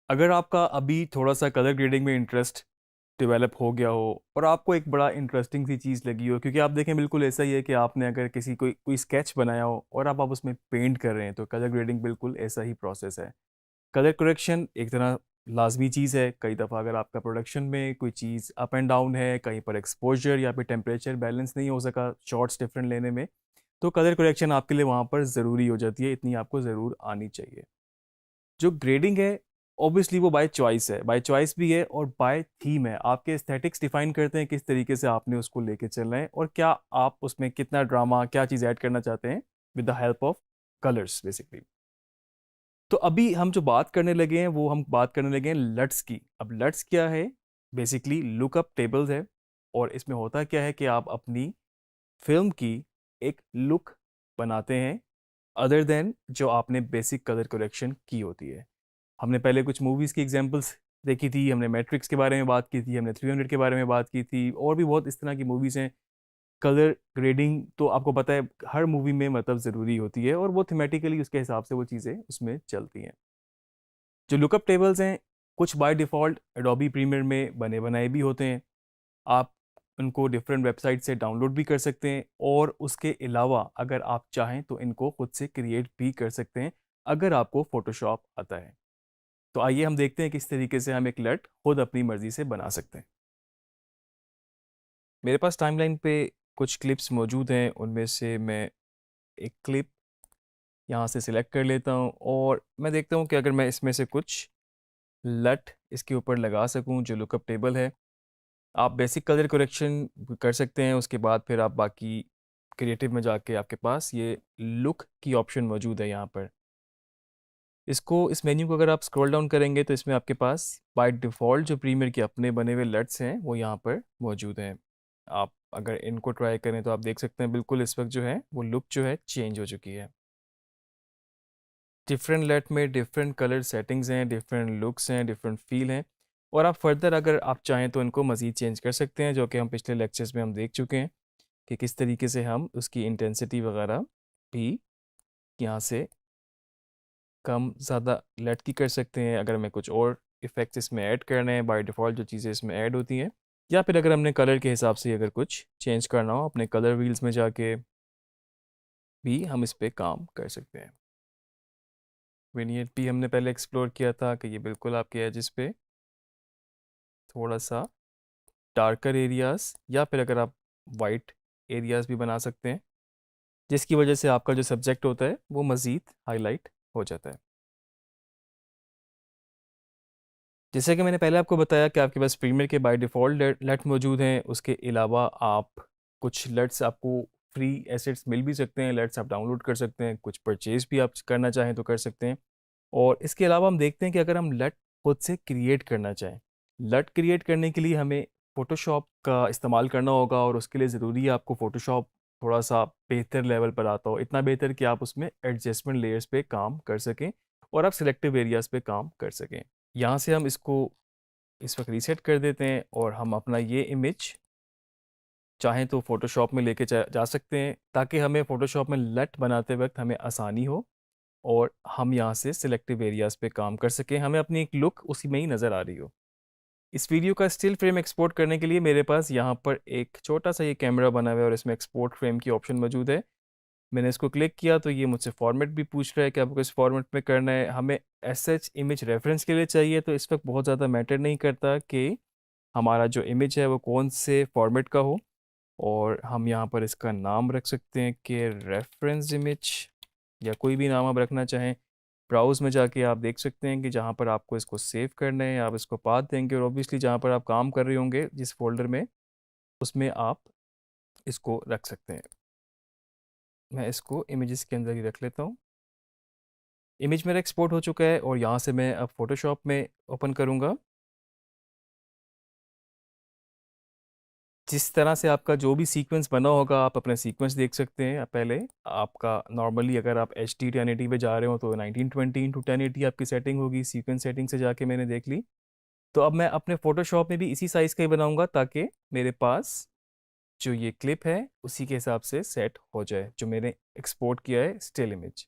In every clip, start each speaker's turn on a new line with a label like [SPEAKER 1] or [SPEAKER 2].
[SPEAKER 1] अगर आपका अभी थोड़ा-सा कलर ग्रेडिंग में इंटरेस्ट डेवलप हो गया हो और आपको एक बड़ा इंटरेस्टिंग सी चीज़ लगी हो, क्योंकि आप देखें बिल्कुल ऐसा ही है कि आपने अगर किसी कोई कोई स्केच बनाया हो और अब आप उसमें पेंट कर रहे हैं, तो कलर ग्रेडिंग बिल्कुल ऐसा ही प्रोसेस है। कलर करेक्शन एक तरह लाज़मी चीज़ है। कई दफ़ा अगर आपका प्रोडक्शन में कोई चीज़ अप एंड डाउन है, कहीं पर एक्सपोज़र या फिर टेम्परेचर बैलेंस नहीं हो सका शॉट्स डिफरेंट लेने में, तो कलर करेक्शन आपके लिए वहाँ पर ज़रूरी हो जाती है, इतनी आपको ज़रूर आनी चाहिए। जो ग्रेडिंग है, ऑब्वियसली वो बाय चॉइस है, बाय चॉइस भी है और बाय थीम है। आपके एस्थेटिक्स डिफाइन करते हैं किस तरीके से आपने उसको लेके चलना है और क्या आप उसमें कितना ड्रामा, क्या चीज़ ऐड करना चाहते हैं with the help of colours basically. तो अभी हम जो बात करने लगे हैं वो हम बात करने लगे हैं लट्स की। अब लट्स क्या है? बेसिकली लुकअप टेबल्स है और इसमें होता क्या है कि आप अपनी फिल्म की एक लुक बनाते हैं अदर देन जो आपने बेसिक कलर करेक्शन की होती है। हमने पहले कुछ मूवीज़ की एग्जांपल्स देखी थी, हमने मैट्रिक्स के बारे में बात की थी, हमने 300 के बारे में बात की थी और भी बहुत इस तरह की मूवीज़ हैं। कलर ग्रेडिंग तो आपको पता है हर मूवी में मतलब ज़रूरी होती है और वो थीमेटिकली उसके हिसाब से वो चीज़ें उसमें चलती हैं। जो लुकअप टेबल्स हैं, कुछ बाय डिफ़ॉल्ट एडोबी प्रीमियर में बने बनाए भी होते हैं। आप उनको डिफरेंट वेबसाइट से डाउनलोड भी कर सकते हैं और उसके अलावा अगर आप चाहें तो इनको खुद से क्रिएट भी कर सकते हैं अगर आपको फ़ोटोशॉप आता है। तो आइए हम देखते हैं किस तरीके से हम एक लट खुद अपनी मर्ज़ी से बना सकते हैं। मेरे पास टाइमलाइन पे कुछ क्लिप्स मौजूद हैं, उनमें से मैं एक क्लिप यहाँ से सिलेक्ट कर लेता हूँ और मैं देखता हूँ कि अगर मैं इसमें से कुछ लट इसके ऊपर लगा सकूँ जो लुकअप टेबल है। आप बेसिक कलर करेक्शन कर सकते हैं, उसके बाद फिर आप बाकी क्रिएटिव में जाके आपके पास ये लुक की ऑप्शन मौजूद है यहाँ पर। इस मेन्यू को अगर आप स्क्रॉल डाउन करेंगे तो इसमें आपके पास बाय डिफ़ॉल्ट जो प्रीमियर के अपने बने हुए लट्स हैं वो यहाँ पर मौजूद हैं। आप अगर इनको ट्राई करें तो आप देख सकते हैं बिल्कुल इस वक्त जो है वो लुक जो है चेंज हो चुकी है। डिफरेंट लट में डिफरेंट कलर सेटिंग्स हैं, डिफरेंट लुक्स हैं, डिफरेंट फील हैं और आप फर्दर अगर आप चाहें तो इनको मज़ीद चेंज कर सकते हैं, जो कि हम पिछले लेक्चर्स में हम देख चुके हैं कि किस तरीके से हम उसकी इंटेंसिटी वगैरह भी यहाँ से कम ज़्यादा लेट की कर सकते हैं। अगर हमें कुछ और इफ़ेक्ट्स इसमें ऐड करने हैं बाय डिफ़ॉल्ट जो चीज़ें इसमें ऐड होती हैं, या फिर अगर हमने कलर के हिसाब से अगर कुछ चेंज करना हो अपने कलर व्हील्स में जाके भी हम इस पे काम कर सकते हैं। विनियट भी हमने पहले एक्सप्लोर किया था कि ये बिल्कुल आपके एजेस पे थोड़ा सा डार्कर एरियाज़ या फिर अगर आप वाइट एरियाज़ भी बना सकते हैं, जिसकी वजह से आपका जो सब्जेक्ट होता है वो मज़ीद हाईलाइट हो जाता है। जैसे कि मैंने पहले आपको बताया कि आपके पास प्रीमियर के बाय डिफ़ॉल्ट लेट मौजूद हैं, उसके अलावा आप कुछ लेट्स आपको फ्री एसेट्स मिल भी सकते हैं, लेट्स आप डाउनलोड कर सकते हैं, कुछ परचेज़ भी आप करना चाहें तो कर सकते हैं। और इसके अलावा हम देखते हैं कि अगर हम लट खुद से क्रिएट करना चाहें, लट क्रिएट करने के लिए हमें फ़ोटोशॉप का इस्तेमाल करना होगा और उसके लिए ज़रूरी है आपको फ़ोटोशॉप थोड़ा-सा बेहतर लेवल पर आता हो, इतना बेहतर कि आप उसमें एडजस्टमेंट लेयर्स पे काम कर सकें और आप सिलेक्टिव एरियाज़ पे काम कर सकें। यहाँ से हम इसको इस वक्त रीसेट कर देते हैं और हम अपना ये इमेज चाहें तो फ़ोटोशॉप में लेके जा सकते हैं, ताकि हमें फ़ोटोशॉप में लट बनाते वक्त हमें आसानी हो और हम यहाँ से सिलेक्टिव एरियाज़ पे काम कर सकें, हमें अपनी एक लुक उसी में ही नज़र आ रही हो। इस वीडियो का स्टिल फ्रेम एक्सपोर्ट करने के लिए मेरे पास यहाँ पर एक छोटा सा ये कैमरा बना हुआ है और इसमें एक्सपोर्ट फ्रेम की ऑप्शन मौजूद है। मैंने इसको क्लिक किया तो ये मुझसे फॉर्मेट भी पूछ रहा है कि आपको इस फॉर्मेट में करना है। हमें एज सच इमेज रेफरेंस के लिए चाहिए, तो इस वक्त बहुत ज़्यादा मैटर नहीं करता कि हमारा जो इमेज है वो कौन से फॉर्मेट का हो, और हम यहाँ पर इसका नाम रख सकते हैं कि रेफरेंस इमेज, या कोई भी नाम आप रखना चाहें। ब्राउज़ में जाके आप देख सकते हैं कि जहाँ पर आपको इसको सेव करना है आप इसको पाथ देंगे और ऑब्वियसली जहाँ पर आप काम कर रहे होंगे जिस फ़ोल्डर में, उसमें आप इसको रख सकते हैं। मैं इसको इमेजेस के अंदर ही रख लेता हूँ। इमेज मेरा एक्सपोर्ट हो चुका है और यहाँ से मैं अब फ़ोटोशॉप में ओपन करूँगा। जिस तरह से आपका जो भी सीक्वेंस बना होगा आप अपना सीक्वेंस देख सकते हैं। पहले आपका नॉर्मली अगर आप HD 1080 पे जा रहे हो तो 1920x1080 आपकी सेटिंग होगी, सीक्वेंस सेटिंग से जाके मैंने देख ली। तो अब मैं अपने फ़ोटोशॉप में भी इसी साइज़ का ही बनाऊँगा ताकि मेरे पास जो ये क्लिप है उसी के हिसाब से सेट हो जाए, जो मैंने एक्सपोर्ट किया है स्टिल इमेज।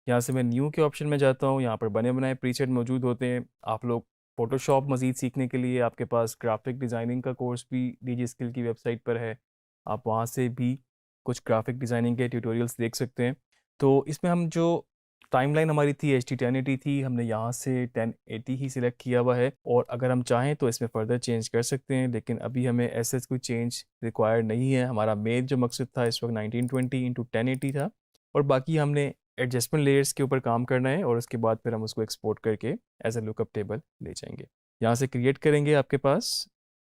[SPEAKER 1] यहाँ से मैं न्यू के ऑप्शन में जाता हूँ, यहाँ पर बने बनाए प्रीसेट मौजूद होते हैं। आप लोग फ़ोटोशॉप मज़ीद सीखने के लिए आपके पास ग्राफिक डिज़ाइनिंग का कोर्स भी डीजी स्किल की वेबसाइट पर है, आप वहाँ से भी कुछ ग्राफिक डिज़ाइनिंग के ट्यूटोरियल्स देख सकते हैं। तो इसमें हम जो टाइमलाइन हमारी थी एच टी 1080 थी, हमने यहाँ से 1080 ही सिलेक्ट किया हुआ है, और अगर हम चाहें तो इसमें फ़र्दर चेंज कर सकते हैं, लेकिन अभी हमें ऐसे कोई चेंज रिक्वायर्ड नहीं है। हमारा मेन जो मकसद था इस वक्त 1920x1080 था, और बाकी हमने एडजस्टमेंट लेयर्स के ऊपर काम करना है, और उसके बाद फिर हम उसको एक्सपोर्ट करके एज अ लुकअप टेबल ले जाएंगे। यहाँ से क्रिएट करेंगे, आपके पास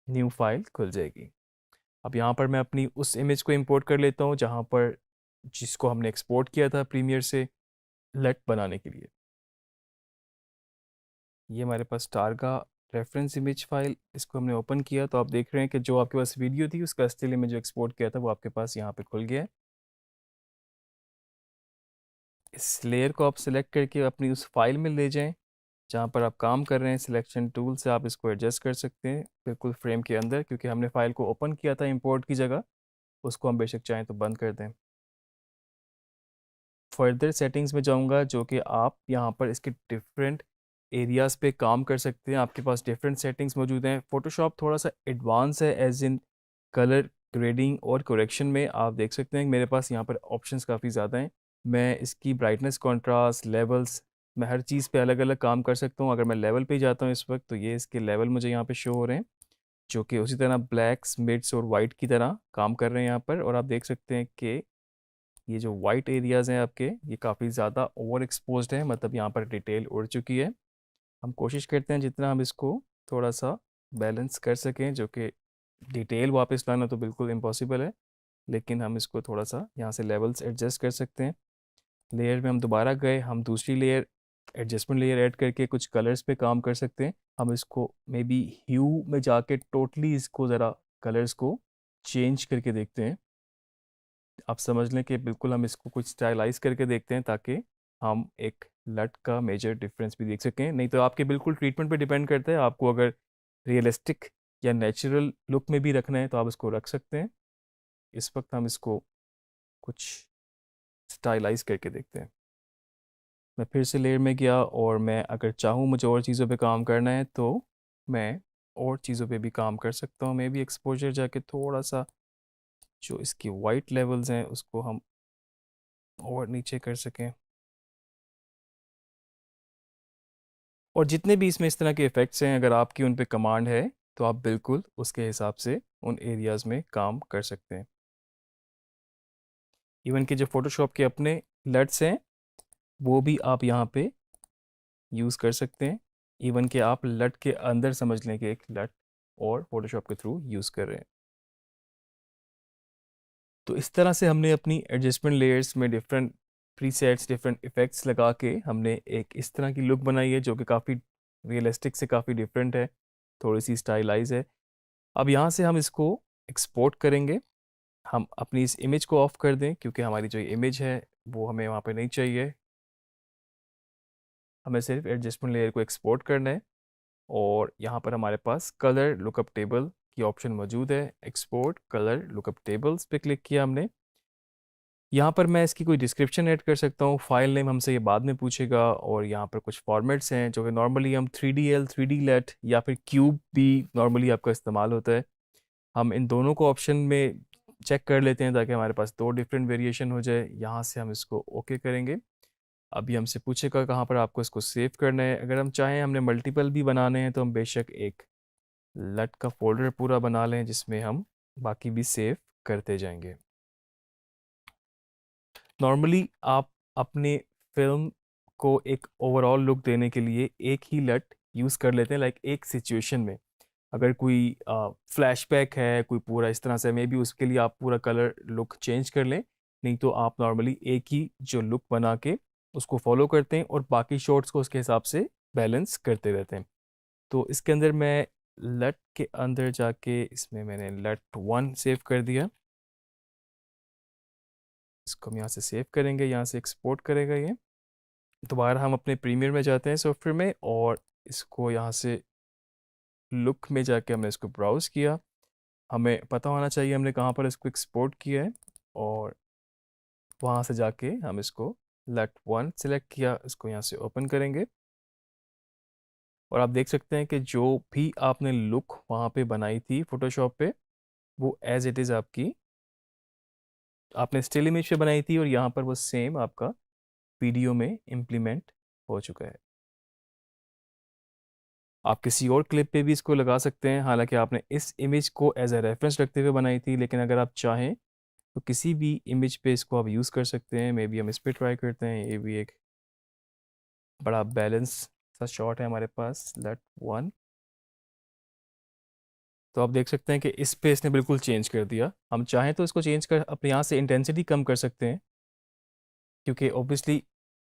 [SPEAKER 1] न्यू फाइल खुल जाएगी। अब यहाँ पर मैं अपनी उस इमेज को इंपोर्ट कर लेता हूँ जहाँ पर जिसको हमने एक्सपोर्ट किया था प्रीमियर से लट बनाने के लिए। ये हमारे पास स्टार का रेफरेंस इमेज फाइल, इसको हमने ओपन किया तो आप देख रहे हैं कि जो आपके पास वीडियो थी उसका स्टिल इमेज जो एक्सपोर्ट किया था वो आपके पास यहाँ पे खुल गया है। इस लेयर को आप सिलेक्ट करके अपनी उस फाइल में ले जाएं जहाँ पर आप काम कर रहे हैं। सिलेक्शन टूल से आप इसको एडजस्ट कर सकते हैं बिल्कुल फ्रेम के अंदर, क्योंकि हमने फाइल को ओपन किया था इंपोर्ट की जगह, उसको हम बेशक चाहें तो बंद कर दें। फर्दर सेटिंग्स में जाऊंगा, जो कि आप यहाँ पर इसके डिफरेंट एरियाज़ पे काम कर सकते हैं। आपके पास डिफरेंट सेटिंग्स मौजूद हैं। फ़ोटोशॉप थोड़ा सा एडवांस है एज इन कलर ग्रेडिंग और करेक्शन में। आप देख सकते हैं कि मेरे पास यहाँ पर ऑप्शंस काफ़ी ज़्यादा हैं। मैं इसकी ब्राइटनेस, कॉन्ट्रास्ट, लेवल्स, मैं हर चीज़ पे अलग अलग काम कर सकता हूँ। अगर मैं लेवल पे जाता हूँ इस वक्त, तो ये इसके लेवल मुझे यहाँ पे शो हो रहे हैं, जो कि उसी तरह ब्लैक्स, मिड्स और वाइट की तरह काम कर रहे हैं यहाँ पर। और आप देख सकते हैं कि ये जो वाइट एरियाज़ हैं आपके, ये काफ़ी ज़्यादा ओवर एक्सपोज्ड है, मतलब यहाँ पर डिटेल उड़ चुकी है। हम कोशिश करते हैं जितना हम इसको थोड़ा सा बैलेंस कर सकें, जो कि डिटेल वापस लाना तो बिल्कुल इम्पॉसिबल है, लेकिन हम इसको थोड़ा सा यहाँ से लेवल्स एडजस्ट कर सकते हैं। लेयर में हम दोबारा गए, हम दूसरी लेयर एडजस्टमेंट लेयर ऐड करके कुछ कलर्स पे काम कर सकते हैं। हम इसको मे बी ह्यू में जाके टोटली इसको ज़रा कलर्स को चेंज करके देखते हैं। आप समझ लें कि बिल्कुल हम इसको कुछ स्टाइलाइज करके देखते हैं, ताकि हम एक लट का मेजर डिफरेंस भी देख सकें। नहीं तो आपके बिल्कुल ट्रीटमेंट पे डिपेंड करता है, आपको अगर रियलिस्टिक या नेचुरल लुक में भी रखना है तो आप इसको रख सकते हैं। इस वक्त हम इसको कुछ स्टाइलाइज करके देखते हैं। मैं फिर से लेयर में गया, और मैं अगर चाहूँ मुझे और चीज़ों पे काम करना है तो मैं और चीज़ों पे भी काम कर सकता हूँ। मैं भी एक्सपोजर जाके थोड़ा सा जो इसकी वाइट लेवल्स हैं उसको हम और नीचे कर सकें, और जितने भी इसमें इस तरह के इफ़ेक्ट्स हैं, अगर आपकी उन पे कमांड है तो आप बिल्कुल उसके हिसाब से उन एरियाज़ में काम कर सकते हैं। इवन कि जो फ़ोटोशॉप के अपने लट्स हैं वो भी आप यहाँ पे यूज़ कर सकते हैं। इवन कि आप लट के अंदर समझ लें कि एक लट और फ़ोटोशॉप के थ्रू यूज़ कर रहे हैं। तो इस तरह से हमने अपनी एडजस्टमेंट लेयर्स में डिफरेंट प्रीसेट्स, डिफरेंट इफ़ेक्ट्स लगा के हमने एक इस तरह की लुक बनाई है, जो कि काफ़ी रियलिस्टिक से काफ़ी डिफरेंट है, थोड़ी सी स्टाइलाइज है। अब यहाँ से हम इसको एक्सपोर्ट करेंगे। हम अपनी इस इमेज को ऑफ कर दें, क्योंकि हमारी जो इमेज है वो हमें वहाँ पे नहीं चाहिए। हमें सिर्फ एडजस्टमेंट लेयर को एक्सपोर्ट करना है, और यहाँ पर हमारे पास कलर लुकअप टेबल की ऑप्शन मौजूद है। एक्सपोर्ट कलर लुकअप टेबल्स पे क्लिक किया हमने। यहाँ पर मैं इसकी कोई डिस्क्रिप्शन ऐड कर सकता हूँ, फाइल नेम हमसे ये बाद में पूछेगा, और यहाँ पर कुछ फॉर्मेट्स हैं जो कि नॉर्मली हम 3DL, 3D लेट या फिर क्यूब भी नॉर्मली आपका इस्तेमाल होता है। हम इन दोनों को ऑप्शन में चेक कर लेते हैं ताकि हमारे पास दो डिफरेंट वेरिएशन हो जाए। यहाँ से हम इसको ओके करेंगे। अभी हमसे पूछेगा कहाँ पर आपको इसको सेव करना है। अगर हम चाहें हमने मल्टीपल भी बनाने हैं तो हम बेशक एक लट का फोल्डर पूरा बना लें जिसमें हम बाकी भी सेव करते जाएंगे। नॉर्मली आप अपने फिल्म को एक ओवरऑल लुक देने के लिए एक ही लट यूज़ कर लेते हैं, लाइक एक सिचुएशन में। अगर कोई फ्लैशबैक है, कोई पूरा इस तरह से, मे बी उसके लिए आप पूरा कलर लुक चेंज कर लें। नहीं तो आप नॉर्मली एक ही जो लुक बना के उसको फॉलो करते हैं, और बाकी शॉट्स को उसके हिसाब से बैलेंस करते रहते हैं। तो इसके अंदर मैं लट के अंदर जाके इसमें मैंने लट 1 सेव कर दिया। इसको हम यहाँ से सेव करेंगे, यहाँ से एक्सपोर्ट करेगा ये। दोबारा हम अपने प्रीमियर में जाते हैं सॉफ्टवेयर में, और इसको यहाँ से लुक में जाके हमने इसको ब्राउज़ किया। हमें पता होना चाहिए हमने कहाँ पर इसको एक्सपोर्ट किया है, और वहाँ से जाके हम इसको लट 1 सिलेक्ट किया, इसको यहाँ से ओपन करेंगे और आप देख सकते हैं कि जो भी आपने लुक वहाँ पे बनाई थी फोटोशॉप पे, वो एज इट इज़ आपकी आपने स्टिल इमेज पे बनाई थी और यहाँ पर वो सेम आपका वीडियो में इम्प्लीमेंट हो चुका है। आप किसी और क्लिप पे भी इसको लगा सकते हैं, हालांकि आपने इस इमेज को एज ए रेफरेंस रखते हुए बनाई थी, लेकिन अगर आप चाहें तो किसी भी इमेज पे इसको आप यूज़ कर सकते हैं। मे बी हम इस पे ट्राई करते हैं, ये भी एक बड़ा बैलेंस सा शॉट है हमारे पास, लेट 1। तो आप देख सकते हैं कि इस पे इसने बिल्कुल चेंज कर दिया। हम चाहें तो इसको चेंज कर अपने यहाँ से इंटेंसिटी कम कर सकते हैं, क्योंकि ऑब्वियसली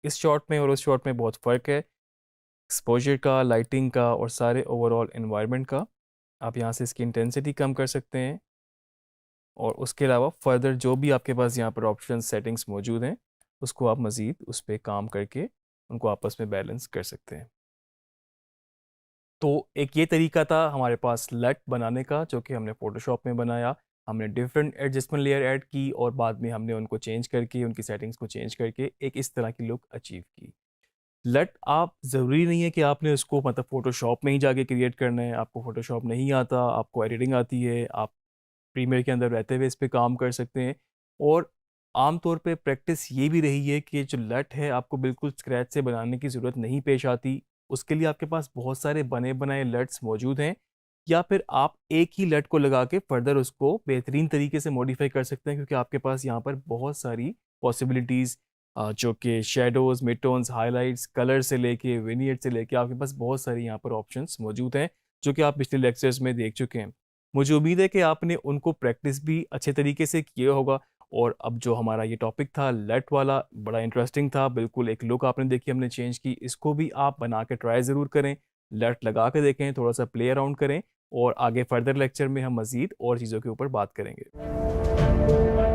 [SPEAKER 1] इस शॉट में और उस शॉट में बहुत फ़र्क है एक्सपोजर का, लाइटिंग का और सारे ओवरऑल एनवायरनमेंट का। आप यहाँ से इसकी इंटेंसिटी कम कर सकते हैं और उसके अलावा फर्दर जो भी आपके पास यहाँ पर ऑप्शन सेटिंग्स मौजूद हैं, उसको आप मज़ीद उस पर काम करके उनको आपस में बैलेंस कर सकते हैं। तो एक ये तरीका था हमारे पास लट बनाने का, जो कि हमने फ़ोटोशॉप में बनाया। हमने डिफरेंट एडजस्टमेंट लेयर ऐड की और बाद में हमने उनको चेंज करके, उनकी सेटिंग्स को चेंज करके एक इस तरह की लुक अचीव की। लट आप ज़रूरी नहीं है कि आपने उसको मतलब फ़ोटोशॉप में ही जाके क्रिएट करना है। आपको फ़ोटोशॉप नहीं आता, आपको एडिटिंग आती है, आप प्रीमियर के अंदर रहते हुए इस पे काम कर सकते हैं। और आम तौर पे प्रैक्टिस ये भी रही है कि जो लट है आपको बिल्कुल स्क्रैच से बनाने की ज़रूरत नहीं पेश आती। उसके लिए आपके पास बहुत सारे बने बनाए लट्स मौजूद हैं, या फिर आप एक ही लट को लगा के फर्दर उसको बेहतरीन तरीके से मॉडिफाई कर सकते हैं, क्योंकि आपके पास यहाँ पर बहुत सारी पॉसिबिलिटीज़ जो कि shadows, mid tones, highlights, colour से लेके विनियट से लेके आपके पास बहुत सारी यहाँ पर ऑप्शंस मौजूद हैं, जो कि आप पिछले लेक्चर्स में देख चुके हैं। मुझे उम्मीद है कि आपने उनको प्रैक्टिस भी अच्छे तरीके से किया होगा। और अब जो हमारा ये टॉपिक था लट वाला, बड़ा इंटरेस्टिंग था, बिल्कुल एक लुक आपने देखी हमने चेंज की। इसको भी आप बना के ट्राई ज़रूर करें, लट लगा के देखें, थोड़ा सा प्ले अराउंड करें और आगे फर्दर लेक्चर में हम मज़ीद और चीज़ों के ऊपर बात करेंगे।